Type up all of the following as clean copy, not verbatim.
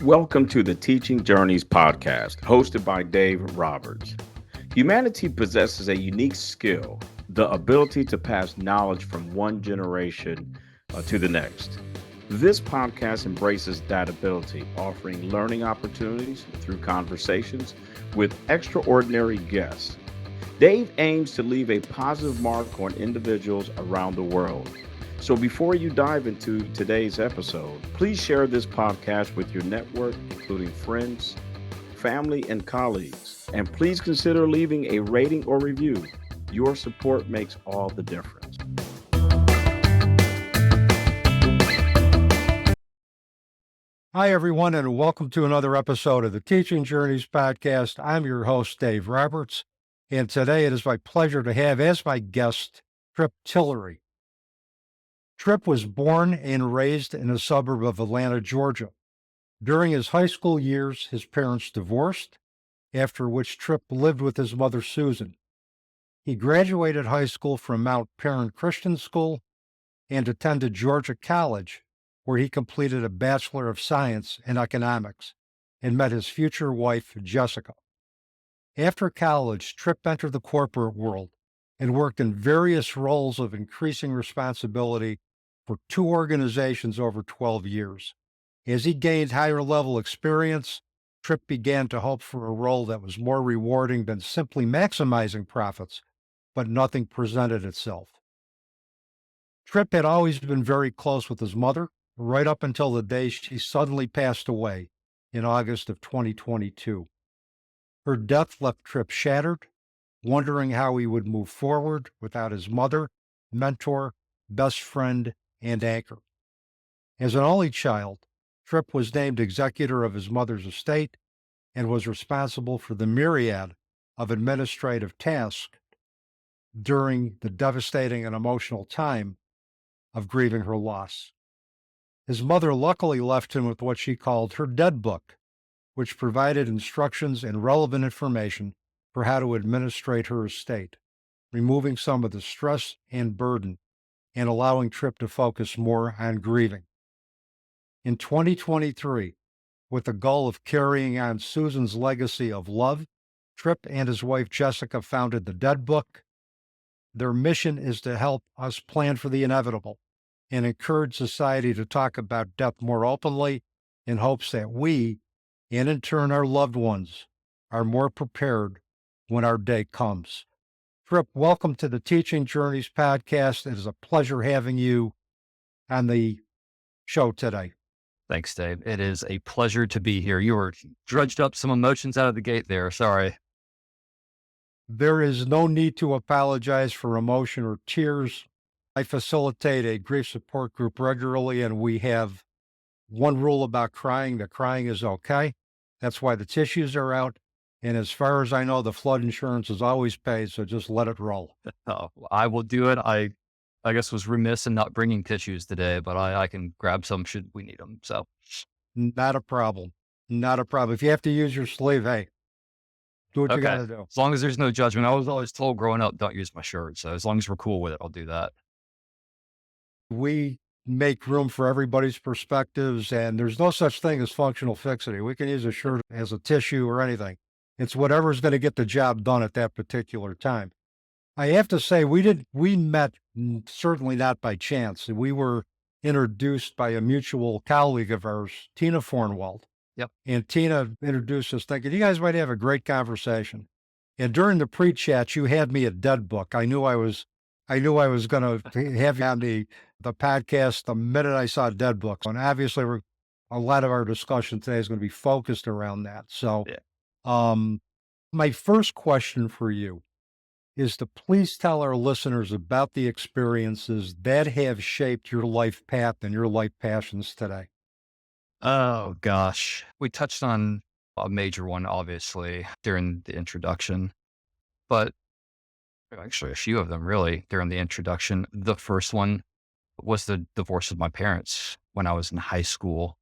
Welcome to the Teaching Journeys podcast, hosted by Dave Roberts. Humanity possesses a unique skill, the ability to pass knowledge from one generation to the next. This podcast embraces that ability, offering learning opportunities through conversations with extraordinary guests. Dave aims to leave a positive mark on individuals around the world. So before you dive into today's episode, please share this podcast with your network, including friends, family, and colleagues. And please consider leaving a rating or review. Your support makes all the difference. Hi, everyone, and welcome to another episode of the Teaching Journeys podcast. I'm your host, Dave Roberts, and today it is my pleasure to have as my guest, Tripp Tillery. Tripp was born and raised in a suburb of Atlanta, Georgia. During his high school years, his parents divorced, after which Tripp lived with his mother, Susan. He graduated high school from Mount Perrin Christian School and attended Georgia College, where he completed a Bachelor of Science in Economics and met his future wife, Jessica. After college, Tripp entered the corporate world and worked in various roles of increasing responsibility for two organizations over 12 years. As he gained higher level experience, Tripp began to hope for a role that was more rewarding than simply maximizing profits, but nothing presented itself. Tripp had always been very close with his mother, right up until the day she suddenly passed away in August of 2022. Her death left Tripp shattered, wondering how he would move forward without his mother, mentor, best friend, and anchor. As an only child, Tripp was named executor of his mother's estate and was responsible for the myriad of administrative tasks during the devastating and emotional time of grieving her loss. His mother luckily left him with what she called her Dead Book, which provided instructions and relevant information for how to administrate her estate, removing some of the stress and burden and allowing Tripp to focus more on grieving. In 2023, with the goal of carrying on Susan's legacy of love, Tripp and his wife Jessica founded the Dead Book. Their mission is to help us plan for the inevitable and encourage society to talk about death more openly in hopes that we, and in turn our loved ones, are more prepared when our day comes. Tripp, welcome to the Teaching Journeys podcast. It is a pleasure having you on the show today. Thanks, Dave. It is a pleasure to be here. You were drudged up some emotions out of the gate there. Sorry. There is no need to apologize for emotion or tears. I facilitate a grief support group regularly, and we have one rule about crying, that crying is okay. That's why the tissues are out. And as far as I know, the flood insurance is always paid, so just let it roll. Oh, I will do it. I guess was remiss in not bringing tissues today, but I can grab some should we need them. So Not a problem. Not a problem. If you have to use your sleeve, hey, do what you got to do. As long as there's no judgment. I was always told growing up, don't use my shirt. So as long as we're cool with it, I'll do that. We make room for everybody's perspectives, and there's no such thing as functional fixity. We can use a shirt as a tissue or anything. It's whatever's going to get the job done at that particular time. I have to say, we met certainly not by chance. We were introduced by a mutual colleague of ours, Tina Fornwald. Yep. And Tina introduced us thinking, you guys might have a great conversation. And during the pre-chat, you had me at Dead Book. I knew I was going to have you on the podcast the minute I saw Dead Book. And obviously, a lot of our discussion today is going to be focused around that. So, my first question for you is to please tell our listeners about the experiences that have shaped your life path and your life passions today. Oh, gosh. We touched on a major one, obviously, during the introduction, but actually a few of them really during the introduction. The first one was the divorce of my parents when I was in high school.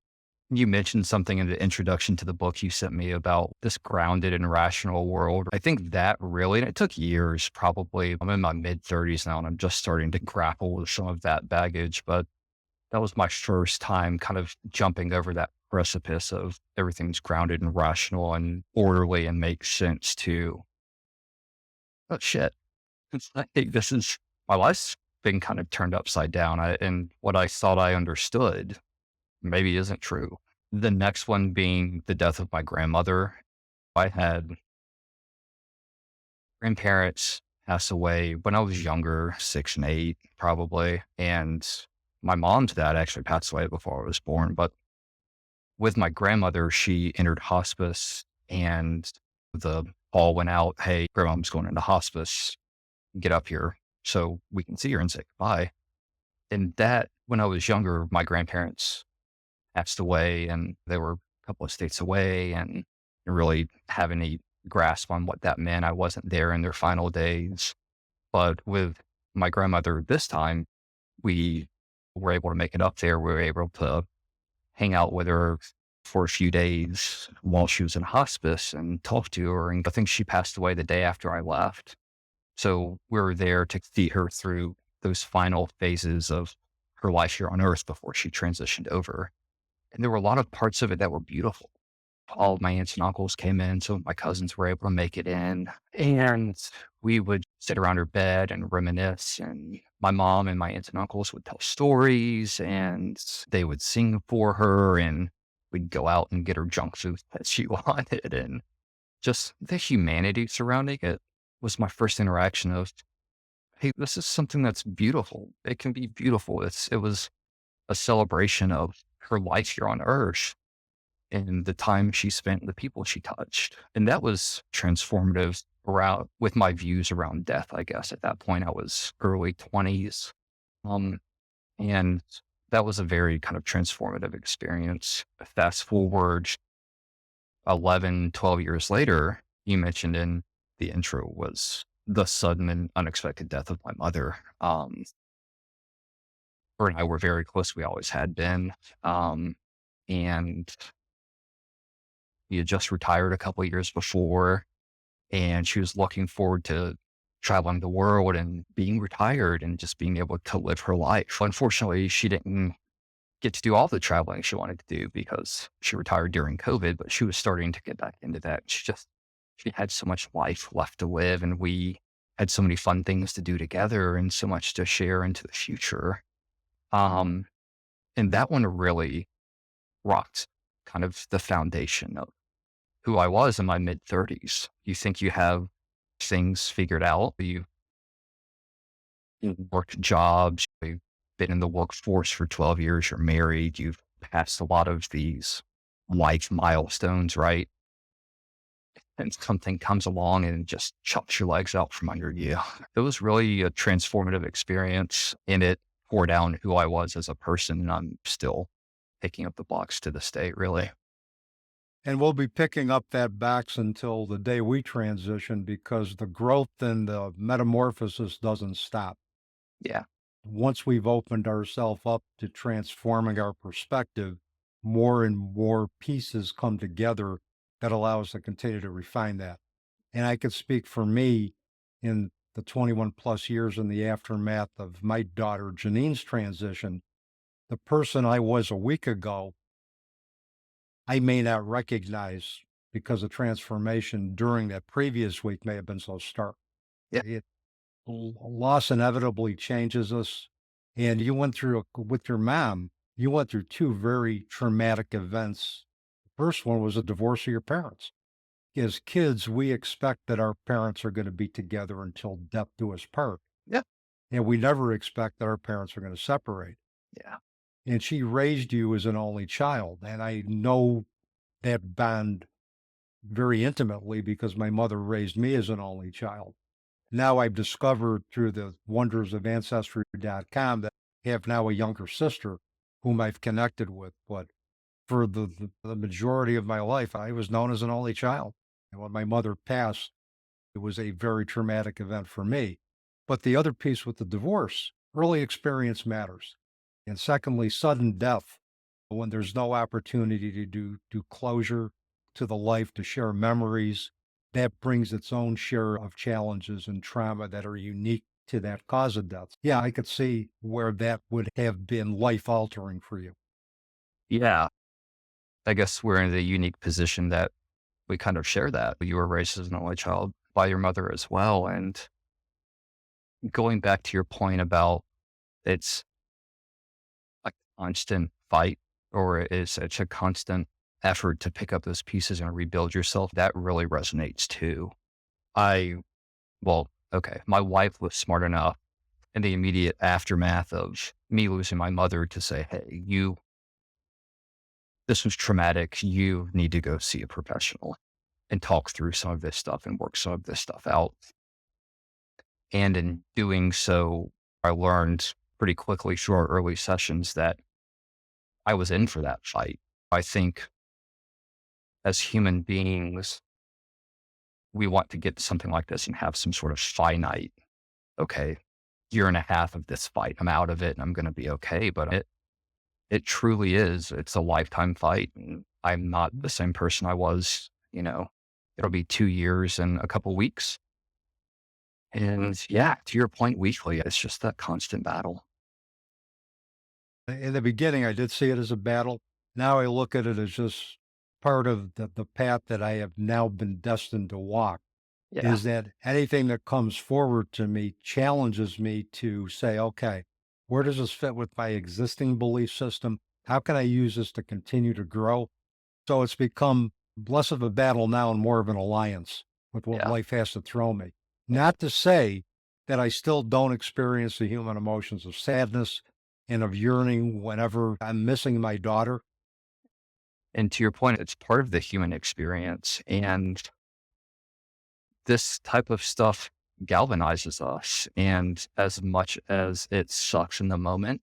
You mentioned something in the introduction to the book you sent me about this grounded and rational world. I think that really, and it took years probably. I'm in my mid 30s now and I'm just starting to grapple with some of that baggage, but that was my first time kind of jumping over that precipice of everything's grounded and rational and orderly and makes sense to, oh shit, it's like, hey, this is my life's been kind of turned upside down. And what I thought I understood maybe isn't true. The next one being the death of my grandmother. I had grandparents pass away when I was younger, 6 and 8, probably. And my mom's dad actually passed away before I was born. But with my grandmother, she entered hospice and the call went out, hey, grandma's going into hospice, get up here so we can see her and say goodbye. And that, when I was younger, my grandparents passed away and they were a couple of states away and didn't really have any grasp on what that meant. I wasn't there in their final days. But with my grandmother this time, we were able to make it up there. We were able to hang out with her for a few days while she was in hospice and talk to her. And I think she passed away the day after I left. So we were there to see her through those final phases of her life here on earth before she transitioned over. And there were a lot of parts of it that were beautiful. All of my aunts and uncles came in, so my cousins were able to make it in. And we would sit around her bed and reminisce. And my mom and my aunts and uncles would tell stories and they would sing for her. And we'd go out and get her junk food that she wanted. And just the humanity surrounding it was my first interaction of, hey, this is something that's beautiful. It can be beautiful. It was a celebration of her life here on earth and the time she spent, the people she touched. And that was transformative around with my views around death, I guess. At that point, I was early 20s. Um, and that was a very kind of transformative experience. Fast forward 11, 12 years later, you mentioned in the intro was the sudden and unexpected death of my mother. Her and I were very close. We always had been. And we had just retired a couple of years before, and she was looking forward to traveling the world and being retired and just being able to live her life. Unfortunately, she didn't get to do all the traveling she wanted to do because she retired during COVID, but she was starting to get back into that. She had so much life left to live, and we had so many fun things to do together and so much to share into the future. Um, and that one really rocked kind of the foundation of who I was in my mid 30s. You think you have things figured out. You worked jobs, you've been in the workforce for 12 years, you're married, you've passed a lot of these life milestones, right? And something comes along and just chops your legs out from under you. It was really a transformative experience, and it tore down who I was as a person. And I'm still picking up the box to this day, really. And we'll be picking up that box until the day we transition because the growth and the metamorphosis doesn't stop. Yeah. Once we've opened ourselves up to transforming our perspective, more and more pieces come together that allow us to continue to refine that. And I could speak for me in the 21 plus years in the aftermath of my daughter Janine's transition. The person I was a week ago, I may not recognize because the transformation during that previous week may have been so stark. Yeah. Loss inevitably changes us. And you went through, with your mom, you went through two very traumatic events. The first one was a divorce of your parents. As kids, we expect that our parents are going to be together until death do us part. Yeah. And we never expect that our parents are going to separate. Yeah. And she raised you as an only child. And I know that bond very intimately because my mother raised me as an only child. Now I've discovered through the wonders of ancestry.com that I have now a younger sister whom I've connected with. But for the majority of my life, I was known as an only child. And when my mother passed, it was a very traumatic event for me. But the other piece with the divorce, early experience matters. And secondly, sudden death, when there's no opportunity to do closure to the life, to share memories, that brings its own share of challenges and trauma that are unique to that cause of death. Yeah, I could see where that would have been life altering for you. Yeah. I guess we're in the unique position that we kind of share that. You were raised as an only child by your mother as well. And going back to your point about it's a constant fight, or it's a constant effort to pick up those pieces and rebuild yourself, that really resonates too. I, well, okay, my wife was smart enough in the immediate aftermath of me losing my mother to say, hey, this was traumatic. You need to go see a professional and talk through some of this stuff and work some of this stuff out. And in doing so, I learned pretty quickly through our early sessions that I was in for that fight. I think as human beings, we want to get to something like this and have some sort of finite, okay, year and a half of this fight. I'm out of it and I'm going to be okay. But it truly is. It's a lifetime fight. And I'm not the same person I was, it'll be 2 years and a couple weeks. And yeah, to your point, weekly, it's just that constant battle. In the beginning, I did see it as a battle. Now I look at it as just part of the path that I have now been destined to walk. Yeah. Is that anything that comes forward to me challenges me to say, okay, where does this fit with my existing belief system? How can I use this to continue to grow? So it's become less of a battle now and more of an alliance with what Yeah. life has to throw me. Not to say that I still don't experience the human emotions of sadness and of yearning whenever I'm missing my daughter. And to your point, it's part of the human experience. And this type of stuff galvanizes us. And as much as it sucks in the moment,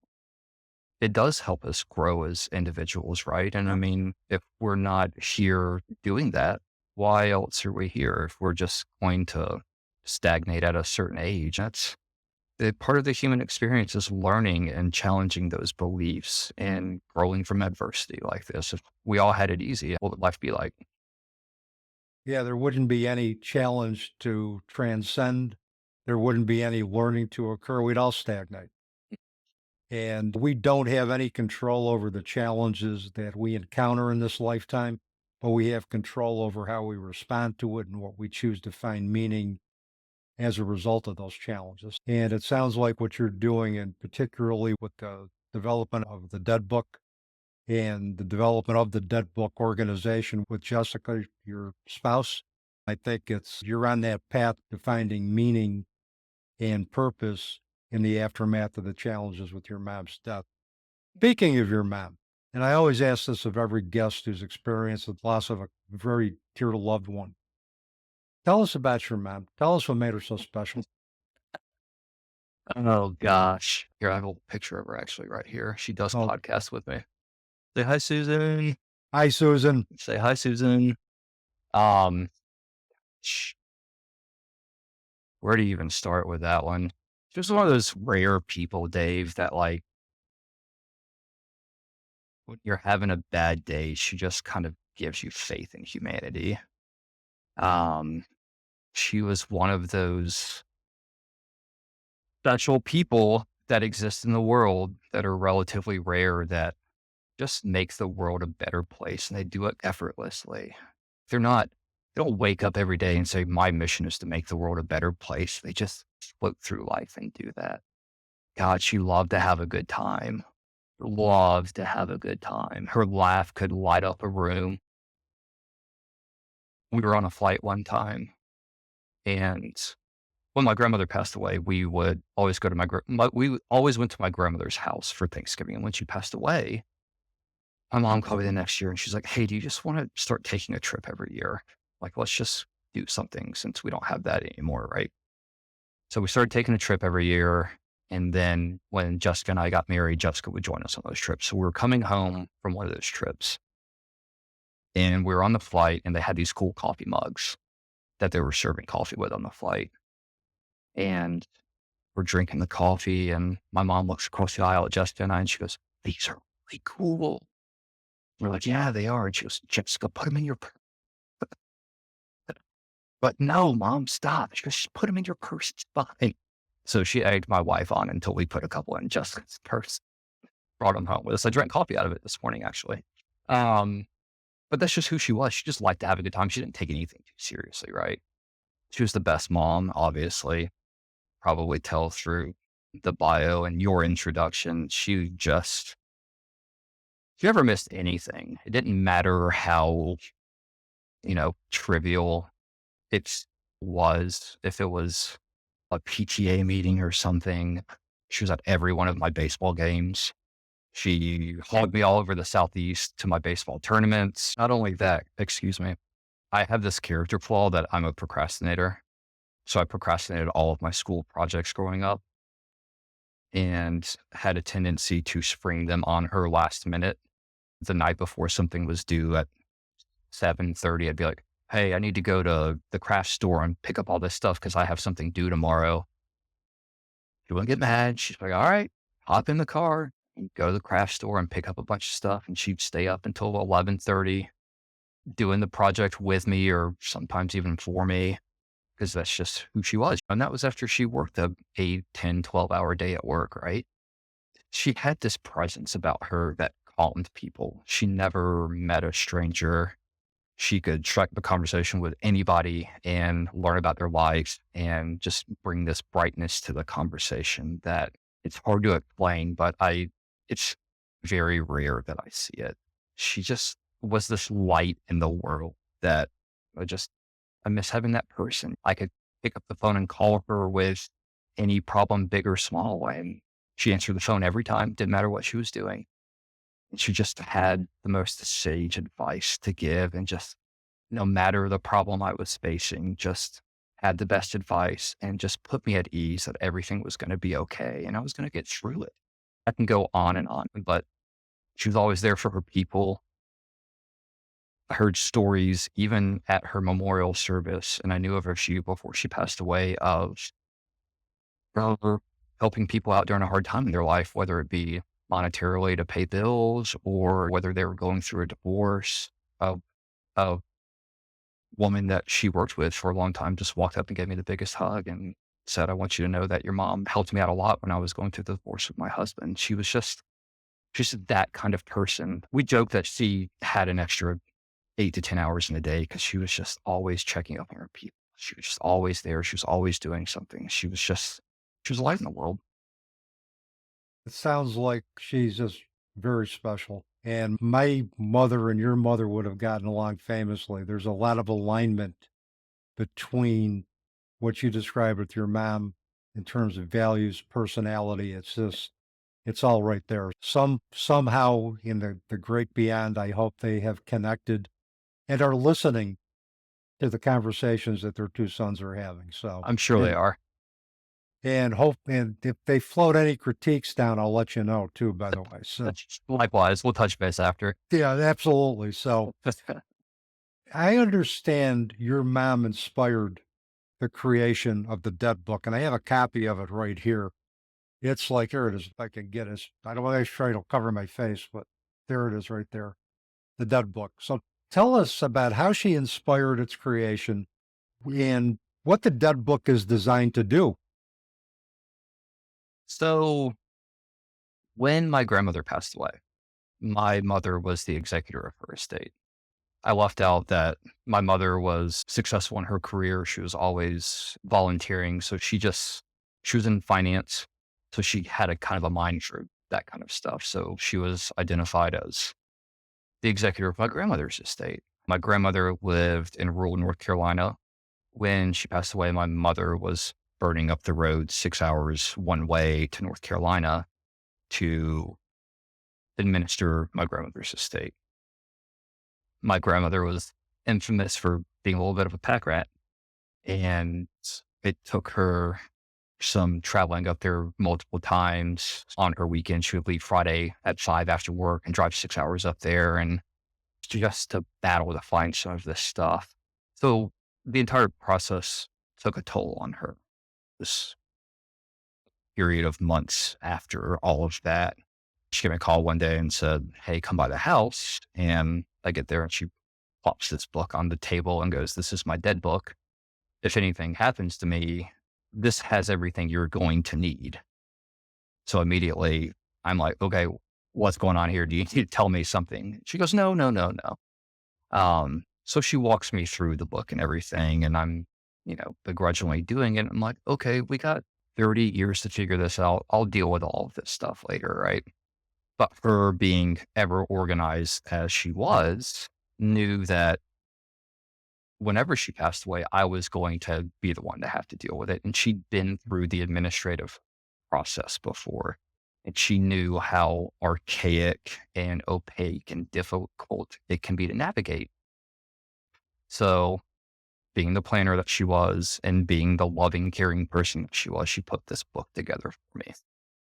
it does help us grow as individuals, right? And I mean, if we're not here doing that, why else are we here? If we're just going to stagnate at a certain age, that's part of the human experience is learning and challenging those beliefs and growing from adversity like this. If we all had it easy, what would life be like? Yeah, there wouldn't be any challenge to transcend. There wouldn't be any learning to occur. We'd all stagnate. And we don't have any control over the challenges that we encounter in this lifetime, but we have control over how we respond to it and what we choose to find meaning as a result of those challenges. And it sounds like what you're doing, and particularly with the development of the Dead Book and the development of the Dead Book organization with Jessica, your spouse, I think you're on that path to finding meaning and purpose in the aftermath of the challenges with your mom's death. Speaking of your mom, and I always ask this of every guest who's experienced the loss of a very dear loved one. Tell us about your mom. Tell us what made her so special. Oh gosh. Here, I have a little picture of her actually right here. She does Oh, podcasts with me. Say hi, Susan. hi, Susan. Say hi, Susan. Um, where do you even start with that one? Just one of those rare people, Dave, that like when you're having a bad day, she just kind of gives you faith in humanity. Um, she was one of those special people that exist in the world that are relatively rare that just make the world a better place, and they do it effortlessly. They don't wake up every day and say, my mission is to make the world a better place. They just float through life and do that. God, she loved to have a good time. Loved to have a good time. Her laugh could light up a room. We were on a flight one time, and when my grandmother passed away, we would always go to we always went to my grandmother's house for Thanksgiving. And when she passed away, my mom called me the next year and she's like, hey, do you just want to start taking a trip every year? Like, let's just do something since we don't have that anymore, right? So we started taking a trip every year. And then when Jessica and I got married, Jessica would join us on those trips. So we were coming home from one of those trips and we were on the flight and they had these cool coffee mugs that they were serving coffee with on the flight. And we're drinking the coffee and my mom looks across the aisle at Jessica and I and she goes, these are really cool. We're like, yeah, they are. And she goes, Jessica, put them in your purse. But no, Mom, stop. She goes, just put them in your purse. It's fine. So she egged my wife on until we put a couple in Jessica's purse, brought them home with us. I drank coffee out of it this morning, actually. But that's just who she was. She just liked to have a good time. She didn't take anything too seriously, right? She was the best mom, obviously. Probably tell through the bio and your introduction. She never missed anything. It didn't matter how, trivial it was. If it was a PTA meeting or something, she was at every one of my baseball games. She hauled me all over the Southeast to my baseball tournaments. Not only that, excuse me, I have this character flaw that I'm a procrastinator. So I procrastinated all of my school projects growing up and had a tendency to spring them on her last minute. The night before something was due at 7:30, I'd be like, hey, I need to go to the craft store and pick up all this stuff because I have something due tomorrow. She wouldn't get mad. She's like, all right, hop in the car and go to the craft store and pick up a bunch of stuff. And she'd stay up until 11:30 doing the project with me or sometimes even for me because that's just who she was. And that was after she worked a 8, 10, 12-hour day at work, right? She had this presence about her that calmed people. She never met a stranger. She could strike the conversation with anybody and learn about their lives and just bring this brightness to the conversation that it's hard to explain, but it's very rare that I see it. She just was this light in the world that I miss having that person. I could pick up the phone and call her with any problem, big or small, and she answered the phone every time, didn't matter what she was doing. And she just had the most sage advice to give and just no matter the problem I was facing, just had the best advice and just put me at ease that everything was going to be okay and I was going to get through it. I can go on, but she was always there for her people. I heard stories even at her memorial service, and I knew of her before she passed away, of her helping people out during a hard time in their life, whether it be monetarily to pay bills or whether they were going through a divorce. A woman that she worked with for a long time just walked up and gave me the biggest hug and said, I want you to know that your mom helped me out a lot when I was going through the divorce with my husband. She was just that kind of person. We joked that she had an extra 8 to 10 hours in a day because she was just always checking up on her people. She was just always there. She was always doing something. She was alive in the world. It sounds like she's just very special. And my mother and your mother would have gotten along famously. There's a lot of alignment between what you described with your mom in terms of values, personality. It's all right there. Somehow in the great beyond, I hope they have connected and are listening to the conversations that their two sons are having. So I'm sure they are. And if they float any critiques down, I'll let you know too, by the way. So likewise, we'll touch base after. yeah, absolutely. So I understand your mom inspired the creation of the Dead Book, and I have a copy of it right here. It's like, here it is, if I can get it. I don't want to try to cover my face, but there it is right there, the Dead Book. So tell us about how she inspired its creation and what the Dead Book is designed to do. So when my grandmother passed away, my mother was the executor of her estate. I left out that my mother was successful in her career. She was always volunteering. So she was in finance. So she had a kind of a mind for that kind of stuff. So she was identified as the executor of my grandmother's estate. My grandmother lived in rural North Carolina. When she passed away, my mother was burning up the road 6 hours one way to North Carolina to administer my grandmother's estate. My grandmother was infamous for being a little bit of a pack rat, and it took her some traveling up there multiple times. On her weekend, she would leave Friday at 5 after work and drive 6 hours up there and just to battle to find some of this stuff. So the entire process took a toll on her. This period of months after all of that, she gave me a call one day and said, hey, come by the house. And I get there and she plops this book on the table and goes, this is my dead book. If anything happens to me, this has everything you're going to need. So immediately I'm like, okay, what's going on here? Do you need to tell me something? She goes, no, no, no, no. So she walks me through the book and everything, and I'm, begrudgingly doing it. I'm like, okay, we got 30 years to figure this out. I'll deal with all of this stuff later, right? But her being ever organized as she was, knew that whenever she passed away, I was going to be the one to have to deal with it. And she'd been through the administrative process before, and she knew how archaic and opaque and difficult it can be to navigate. So, being the planner that she was and being the loving, caring person that she was, she put this book together for me.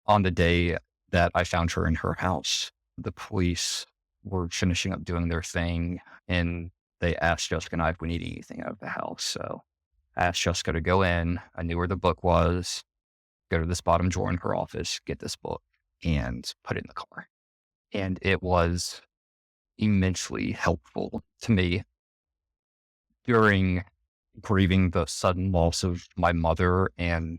On the day that I found her in her house, the police were finishing up doing their thing, and they asked Jessica and I if we needed anything out of the house. So I asked Jessica to go in. I knew where the book was, go to this bottom drawer in her office, get this book, and put it in the car. And it was immensely helpful to me during grieving the sudden loss of my mother and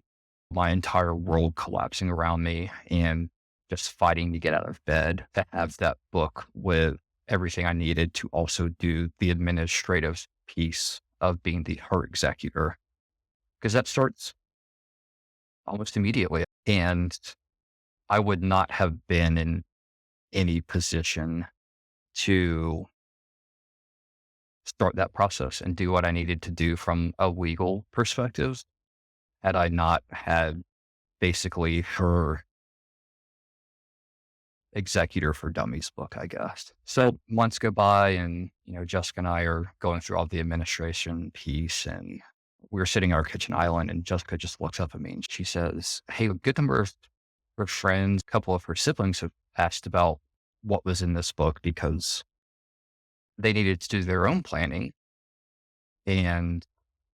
my entire world collapsing around me and just fighting to get out of bed, to have that book with everything I needed to also do the administrative piece of being her executor. Because that starts almost immediately. And I would not have been in any position to start that process and do what I needed to do from a legal perspective had I not had basically her Executor for Dummies book, I guess. So months go by and, Jessica and I are going through all the administration piece, and we're sitting on our kitchen island, and Jessica just looks up at me and she says, hey, a good number of her friends, a couple of her siblings have asked about what was in this book because they needed to do their own planning. And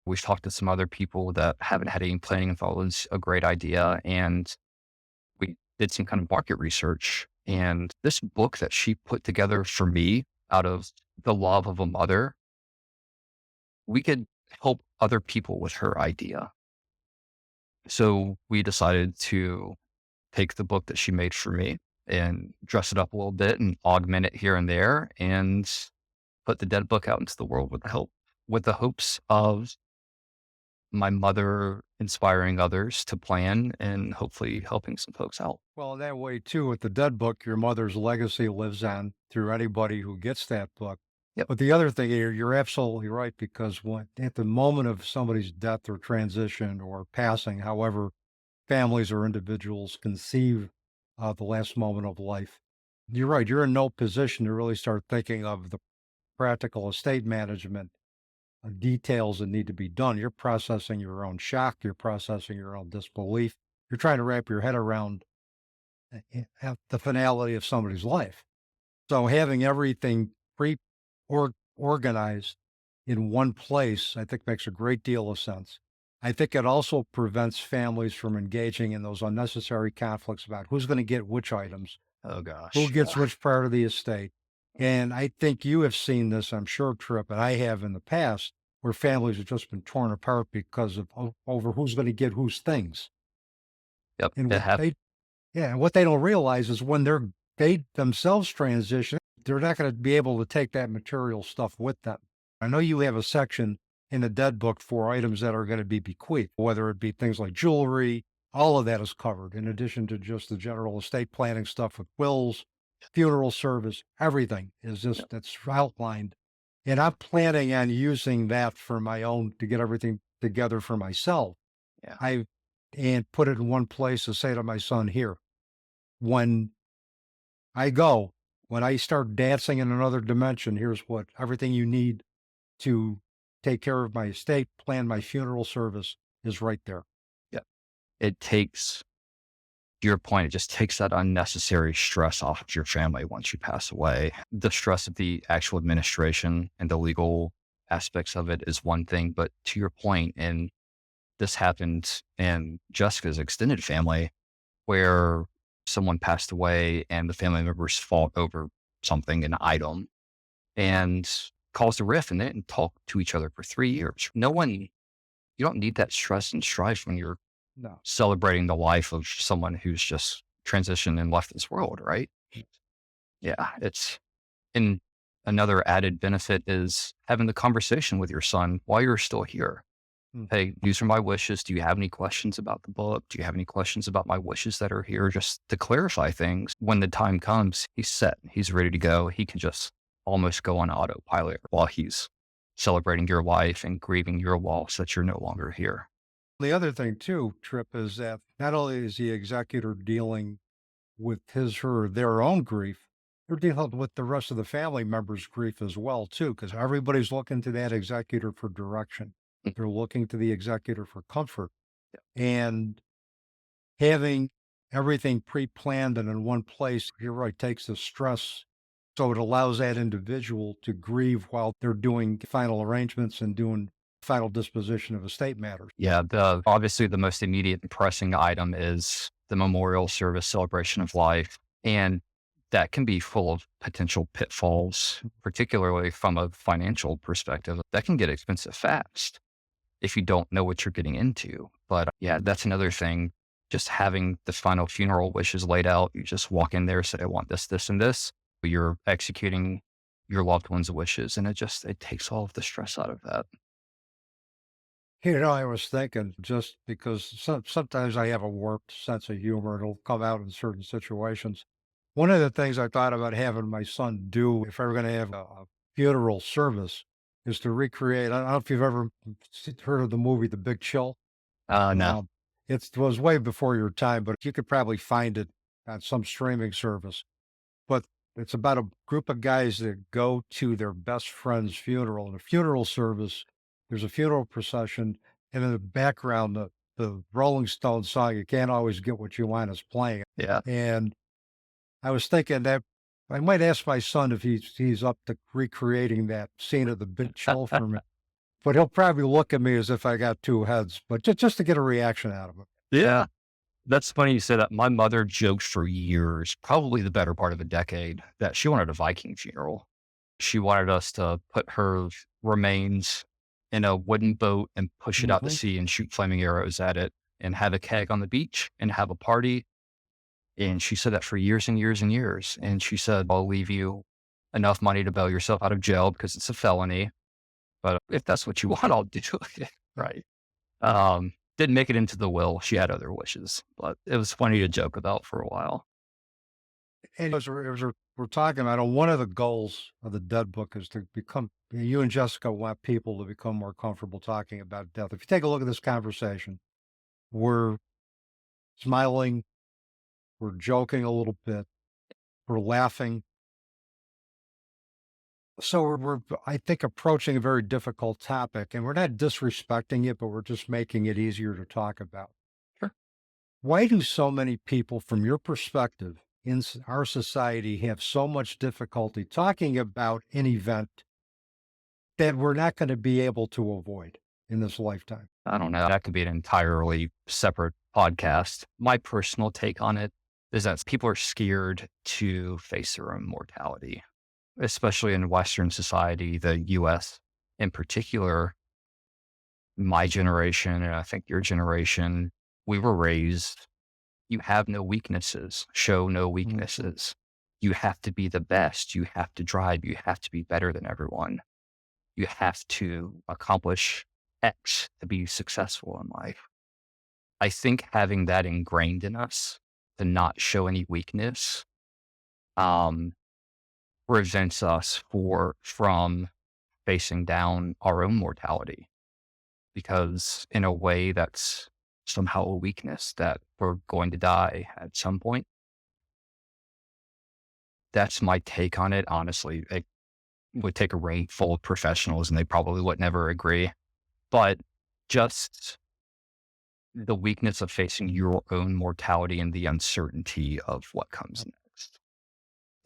we've talked to some other people that haven't had any planning and thought it was a great idea. And we did some kind of market research. And this book that she put together for me out of the love of a mother, we could help other people with her idea. So we decided to take the book that she made for me and dress it up a little bit and augment it here and there and put the Dead Book out into the world with the hopes of my mother inspiring others to plan and hopefully helping some folks out. Well, in that way too, with the Dead Book, your mother's legacy lives on through anybody who gets that book. Yep. But the other thing, you're absolutely right, because at the moment of somebody's death or transition or passing, however families or individuals conceive the last moment of life, you're right, you're in no position to really start thinking of the practical estate management details that need to be done. You're processing your own shock, you're processing your own disbelief. You're trying to wrap your head around at the finality of somebody's life. So having everything organized in one place, I think makes a great deal of sense. I think it also prevents families from engaging in those unnecessary conflicts about who's going to get which items, Oh gosh. who gets which part of the estate. And I think you have seen this, I'm sure, Tripp, and I have in the past, where families have just been torn apart because of over who's going to get whose things. Yep. And what they don't realize is when they themselves transition, they're not going to be able to take that material stuff with them. I know you have a section in the Dead Book for items that are going to be bequeathed, whether it be things like jewelry, all of that is covered, in addition to just the general estate planning stuff with wills, funeral service, everything is just, that's outlined. And I'm planning on using that for my own, to get everything together for myself. Yeah. And put it in one place to say to my son, here, when I start dancing in another dimension, here's what everything you need to take care of my estate, plan my funeral service is right there. Yeah. It takes, to your point, it just takes that unnecessary stress off of your family once you pass away. The stress of the actual administration and the legal aspects of it is one thing, but to your point, and this happened in Jessica's extended family, where someone passed away and the family members fought over something, an item, and caused a rift, and they didn't talk to each other for 3 years. No one You don't need that stress and strife when you're No. celebrating the life of someone who's just transitioned and left this world, right? Yeah, and another added benefit is having the conversation with your son while you're still here. Mm. Hey, these are my wishes. Do you have any questions about the book? Do you have any questions about my wishes that are here? Just to clarify things. When the time comes, he's set. He's ready to go. He can just almost go on autopilot while he's celebrating your life and grieving your loss that you're no longer here. The other thing too, Tripp, is that not only is the executor dealing with his, her, their own grief, they're dealing with the rest of the family members' grief as well too, because everybody's looking to that executor for direction. Mm. They're looking to the executor for comfort. And having everything pre-planned and in one place, you're right, takes the stress. So it allows that individual to grieve while they're doing final arrangements and doing final disposition of estate matters. Yeah, obviously the most immediate and pressing item is the memorial service celebration of life. And that can be full of potential pitfalls, particularly from a financial perspective. That can get expensive fast if you don't know what you're getting into. But yeah, that's another thing. Just having the final funeral wishes laid out, you just walk in there, say, I want this, this, and this. You're executing your loved one's wishes. And it takes all of the stress out of that. I was thinking just because sometimes I have a warped sense of humor, it'll come out in certain situations. One of the things I thought about having my son do, if I were going to have a funeral service, is to recreate. I don't know if you've ever heard of the movie The Big Chill. No. It was way before your time, but you could probably find it on some streaming service. But it's about a group of guys that go to their best friend's funeral. In a funeral service, there's a funeral procession, and in the background, the Rolling Stones song, You Can't Always Get What You Want, is playing. Yeah. And I was thinking that I might ask my son if he's up to recreating that scene of The Big Chill for me. But he'll probably look at me as if I got two heads, but just to get a reaction out of him. Yeah. That's funny you say that. My mother joked for years, probably the better part of a decade, that she wanted a Viking funeral. She wanted us to put her remains in a wooden boat and push it out to sea and shoot flaming arrows at it and have a keg on the beach and have a party. And she said that for years and years and years. And she said, I'll leave you enough money to bail yourself out of jail because it's a felony. But if that's what you want, I'll do it. Right. Didn't make it into the will. She had other wishes, but it was funny to joke about for a while. And as we're talking about, one of the goals of the Dead Book is to become, you and Jessica want people to become more comfortable talking about death. If you take a look at this conversation, we're smiling, we're joking a little bit, we're laughing. So we're, I think, approaching a very difficult topic, and we're not disrespecting it, but we're just making it easier to talk about. Sure. Why do so many people, from your perspective, in our society have so much difficulty talking about an event that we're not going to be able to avoid in this lifetime? I don't know. That could be an entirely separate podcast. My personal take on it is that people are scared to face their own mortality, especially in Western society, the US in particular. My generation, and I think your generation, we were raised, you have no weaknesses, show no weaknesses. You have to be the best. You have to drive. You have to be better than everyone. You have to accomplish X to be successful in life. I think having that ingrained in us to not show any weakness prevents us from facing down our own mortality, because in a way that's somehow a weakness that we're going to die at some point. That's my take on it. Honestly, it would take a room full of professionals and they probably would never agree, but just the weakness of facing your own mortality and the uncertainty of what comes next.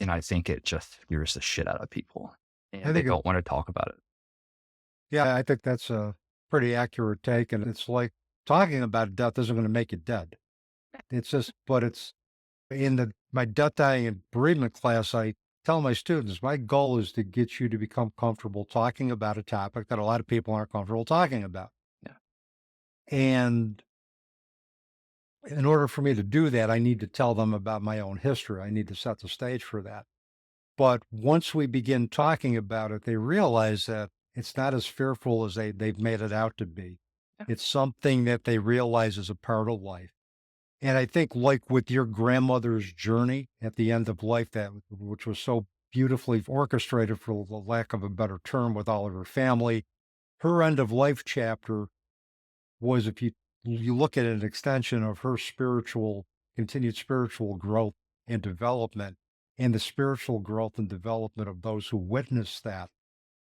And I think it just scares the shit out of people and they don't want to talk about it. Yeah, I think that's a pretty accurate take. And it's like talking about death isn't going to make you dead. It's just, but it's in my death, dying, and bereavement class, I tell my students, my goal is to get you to become comfortable talking about a topic that a lot of people aren't comfortable talking about. Yeah. And in order for me to do that, I need to tell them about my own history. I need to set the stage for that. But once we begin talking about it, they realize that it's not as fearful as they've made it out to be. Yeah. It's something that they realize is a part of life. And I think, like with your grandmother's journey at the end of life, which was so beautifully orchestrated, for the lack of a better term, with all of her family, her end of life chapter was, if you look at an extension of her continued spiritual growth and development, and the spiritual growth and development of those who witnessed that.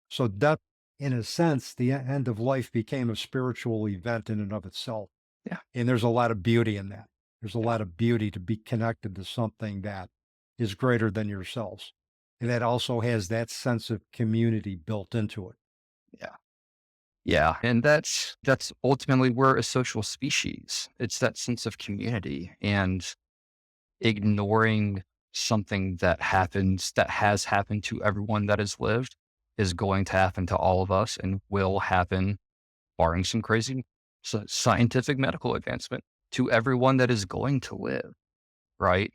So that, in a sense, the end of life became a spiritual event in and of itself. Yeah. And there's a lot of beauty in that. There's a lot of beauty to be connected to something that is greater than yourselves. And that also has that sense of community built into it. Yeah. Yeah. And that's ultimately, we're a social species. It's that sense of community, and ignoring something that has happened to everyone that has lived is going to happen to all of us, and will happen, barring some crazy scientific medical advancement, to everyone that is going to live. Right.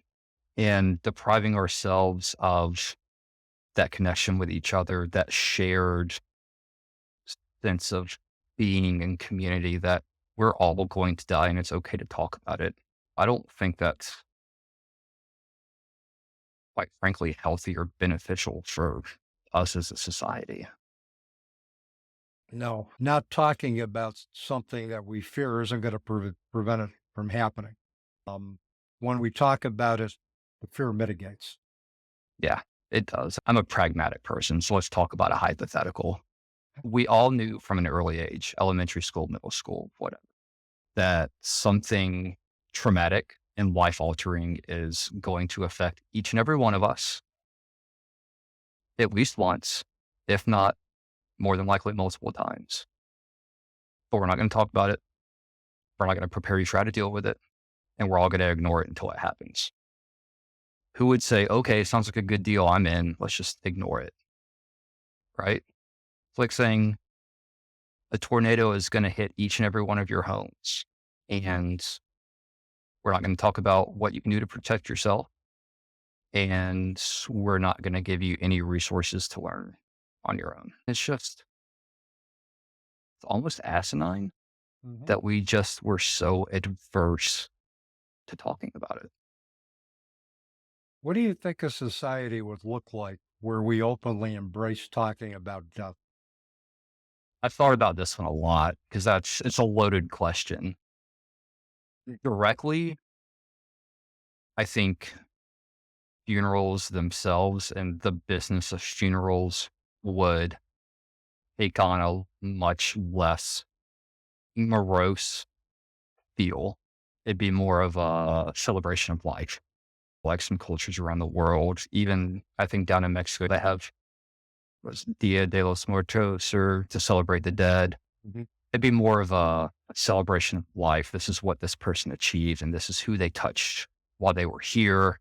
And depriving ourselves of that connection with each other, that shared sense of being and community, that we're all going to die and it's okay to talk about it. I don't think that's, quite frankly, healthy or beneficial for us as a society. No, not talking about something that we fear isn't going to prevent it from happening. When we talk about it, the fear mitigates. Yeah, it does. I'm a pragmatic person, so let's talk about a hypothetical. We all knew from an early age, elementary school, middle school, whatever, that something traumatic and life altering is going to affect each and every one of us at least once, if not more than likely multiple times. But we're not going to talk about it. We're not going to prepare you for how to deal with it. And we're all going to ignore it until it happens. Who would say, okay, sounds like a good deal, I'm in, let's just ignore it. Right? It's like saying a tornado is going to hit each and every one of your homes, and we're not going to talk about what you can do to protect yourself. And we're not going to give you any resources to learn on your own. It's almost asinine that we just were so adverse to talking about it. What do you think a society would look like where we openly embrace talking about death? I've thought about this one a lot because it's a loaded question. Directly, I think funerals themselves and the business of funerals would take on a much less morose feel. It'd be more of a celebration of life, like some cultures around the world. Even I think down in Mexico, they have Dia de los Muertos, or to celebrate the dead. It'd be more of a celebration of life. This is what this person achieved, and this is who they touched while they were here,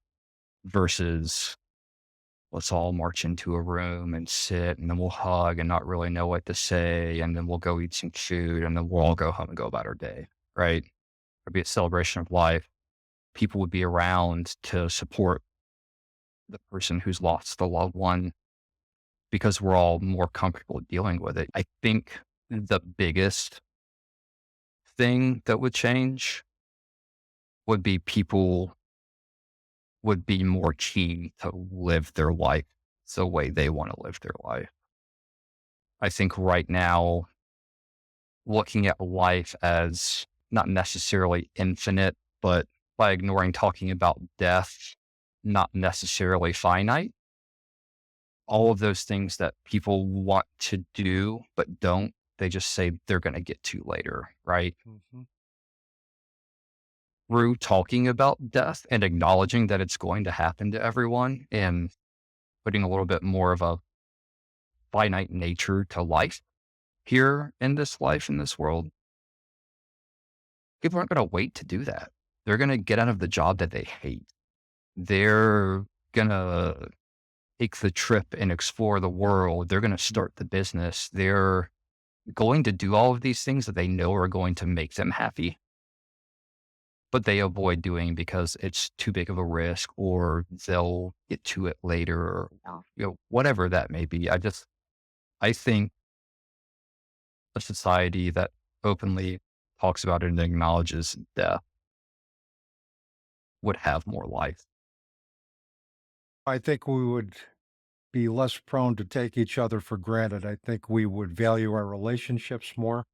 versus let's all march into a room and sit, and then we'll hug and not really know what to say. And then we'll go eat some food, and then we'll all go home and go about our day. Right. It'd be a celebration of life. People would be around to support the person who's lost the loved one, because we're all more comfortable dealing with it. I think the biggest thing that would change would be people would be more keen to live their life the way they want to live their life. I think right now, looking at life as not necessarily infinite, but by ignoring talking about death, not necessarily finite, all of those things that people want to do but don't, they just say they're going to get to later, right? Through talking about death and acknowledging that it's going to happen to everyone, and putting a little bit more of a finite nature to life here in this life, in this world, people aren't going to wait to do that. They're going to get out of the job that they hate. They're going to take the trip and explore the world. They're going to start the business. They're going to do all of these things that they know are going to make them happy, but they avoid doing because it's too big of a risk or they'll get to it later or whatever that may be. I think a society that openly talks about it and acknowledges death would have more life. I think we would be less prone to take each other for granted. I think we would value our relationships more.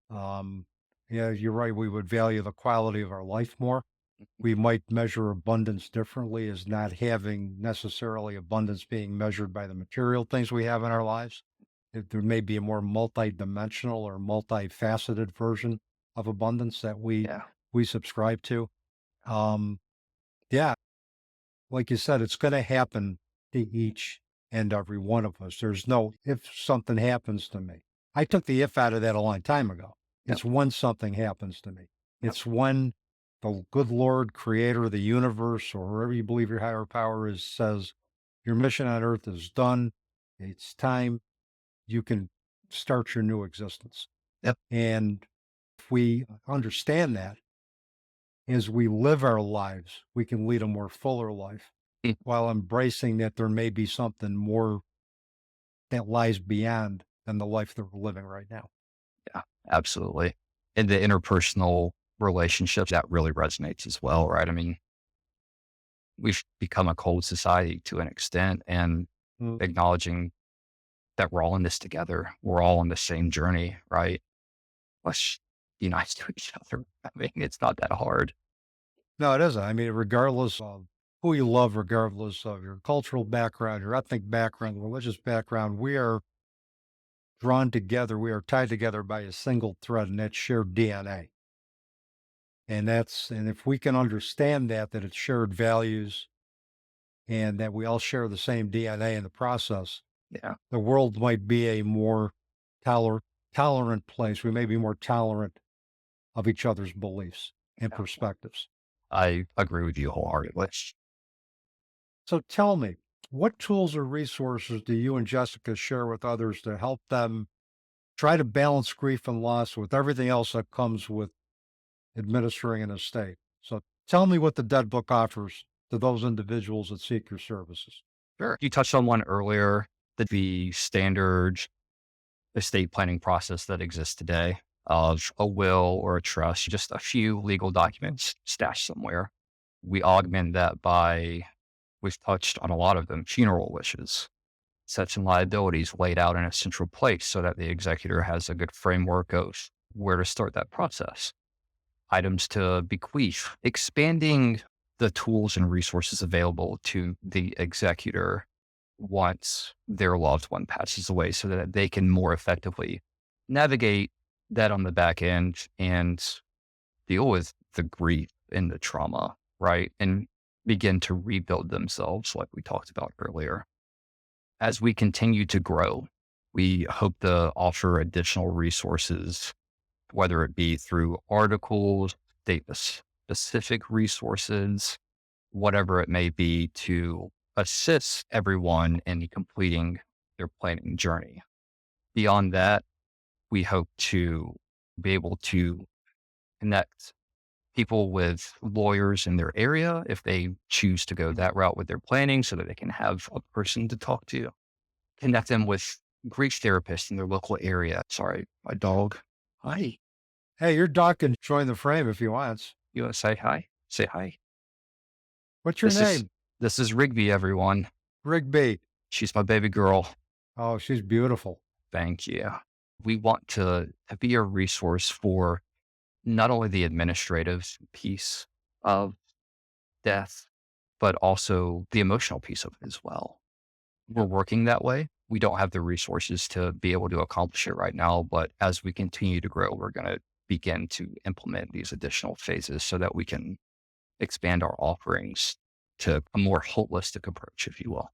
Um, yeah, you're right. We would value the quality of our life more. We might measure abundance differently as not having necessarily abundance being measured by the material things we have in our lives. There may be a more multidimensional or multifaceted version of abundance that Yeah. we subscribe to. Um, yeah, like you said, it's going to happen to each and every one of us. There's no if something happens to me. I took the if out of that a long time ago. Yep. It's when something happens to me. Yep. It's when the good Lord, creator of the universe, or wherever you believe your higher power is, says, your mission on earth is done. It's time. You can start your new existence. Yep. And if we understand that, as we live our lives, we can lead a more fuller life while embracing that there may be something more that lies beyond than the life that we're living right now. Yeah, absolutely. And the interpersonal relationships, that really resonates as well, right? I mean, we've become a cold society to an extent, and acknowledging that we're all in this together. We're all on the same journey, right? Let's be nice to each other. I mean, it's not that hard. No, it isn't. I mean, regardless of who you love, regardless of your cultural background, your ethnic background, religious background, we are drawn together. We are tied together by a single thread, and that's shared DNA. And if we can understand that it's shared values and that we all share the same DNA in the process, Yeah, the world might be a more tolerant place. We may be more tolerant of each other's beliefs and perspectives. I agree with you wholeheartedly. So tell me, what tools or resources do you and Jessica share with others to help them try to balance grief and loss with everything else that comes with administering an estate? So tell me what the Dead Book offers to those individuals that seek your services. Sure. You touched on one earlier, that the standard estate planning process that exists today of a will or a trust, just a few legal documents stashed somewhere. We augment that by, we've touched on a lot of them, funeral wishes, sets and liabilities laid out in a central place so that the executor has a good framework of where to start that process. Items to bequeath, expanding the tools and resources available to the executor once their loved one passes away so that they can more effectively navigate that on the back end and deal with the grief and the trauma, right? And begin to rebuild themselves, like we talked about earlier. As we continue to grow, we hope to offer additional resources, whether it be through articles, data specific resources, whatever it may be, to assist everyone in completing their planning journey. Beyond that, we hope to be able to connect people with lawyers in their area if they choose to go that route with their planning so that they can have a person to talk to. Connect them with grief therapists in their local area. Sorry, my dog. Hi. Hey, your dog can join the frame if he wants. You want to say hi? Say hi. What's your name? This is Rigby, everyone. Rigby. She's my baby girl. Oh, she's beautiful. Thank you. We want to be a resource for not only the administrative piece of death, but also the emotional piece of it as well. We're working that way. We don't have the resources to be able to accomplish it right now, but as we continue to grow, we're going to begin to implement these additional phases so that we can expand our offerings to a more holistic approach, if you will.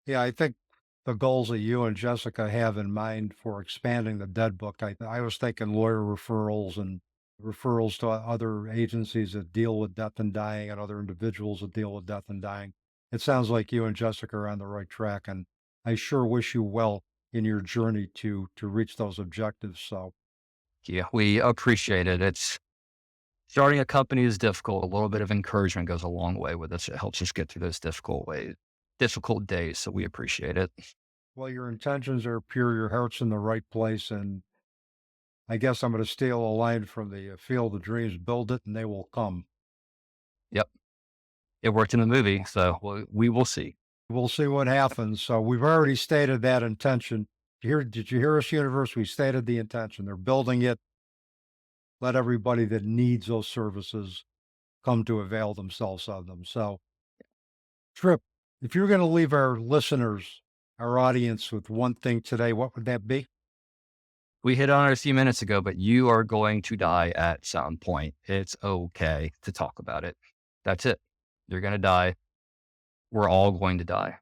Yeah, I think the goals that you and Jessica have in mind for expanding the Dead Book, I was thinking lawyer referrals and referrals to other agencies that deal with death and dying and other individuals that deal with death and dying. It sounds like you and Jessica are on the right track, and I sure wish you well in your journey to reach those objectives. So Yeah, we appreciate it. It's starting a company is difficult. A little bit of encouragement goes a long way with us. It helps us get through those difficult days. So we appreciate it. well, your intentions are pure, your heart's in the right place, and I guess I'm going to steal a line from the Field of Dreams: "Build it, and they will come." Yep. It worked in the movie. So we will see. We'll see what happens. So we've already stated that intention. Did you hear us, universe? We stated the intention. They're building it. Let everybody that needs those services come to avail themselves of them. So, Tripp, if you're going to leave our listeners, our audience, with one thing today, what would that be? We hit on it a few minutes ago, but you are going to die at some point. It's okay to talk about it. That's it. You're going to die. We're all going to die.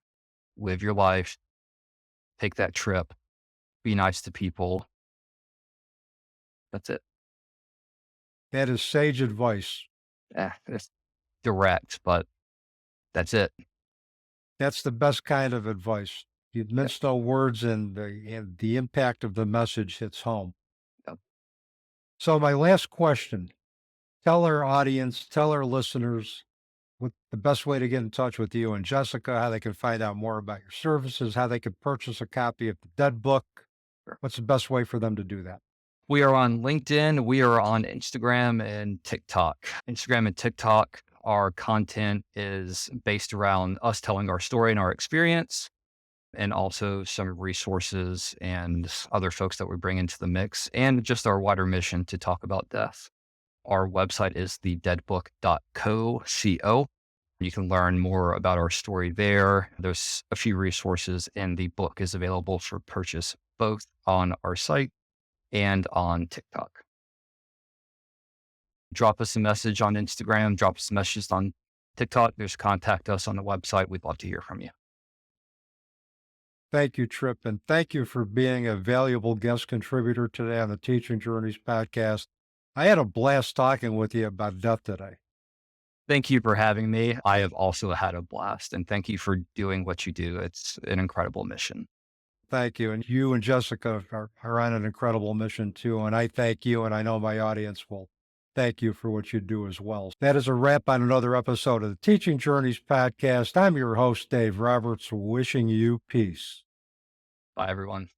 Live your life. Take that trip. Be nice to people. That's it. That is sage advice. It's direct, but that's it. That's the best kind of advice. You mince no words, and the impact of the message hits home. Yep. So my last question, tell our audience, tell our listeners what the best way to get in touch with you and Jessica, how they can find out more about your services, how they could purchase a copy of the Dead Book. Sure. What's the best way for them to do that? We are on LinkedIn. We are on Instagram and TikTok. Instagram and TikTok, our content is based around us telling our story and our experience, and also some resources and other folks that we bring into the mix, and just our wider mission to talk about death. Our website is thedeadbook.co. You can learn more about our story there. There's a few resources, and the book is available for purchase both on our site and on TikTok. Drop us a message on Instagram, drop us a message on TikTok. Just contact us on the website. We'd love to hear from you. Thank you, Tripp, and thank you for being a valuable guest contributor today on the Teaching Journeys podcast. I had a blast talking with you about death today. Thank you for having me. I have also had a blast, and thank you for doing what you do. It's an incredible mission. Thank you. And you and Jessica are on an incredible mission too. And I thank you, and I know my audience will thank you for what you do as well. That is a wrap on another episode of the Teaching Journeys podcast. I'm your host, Dave Roberts, wishing you peace. Bye, everyone.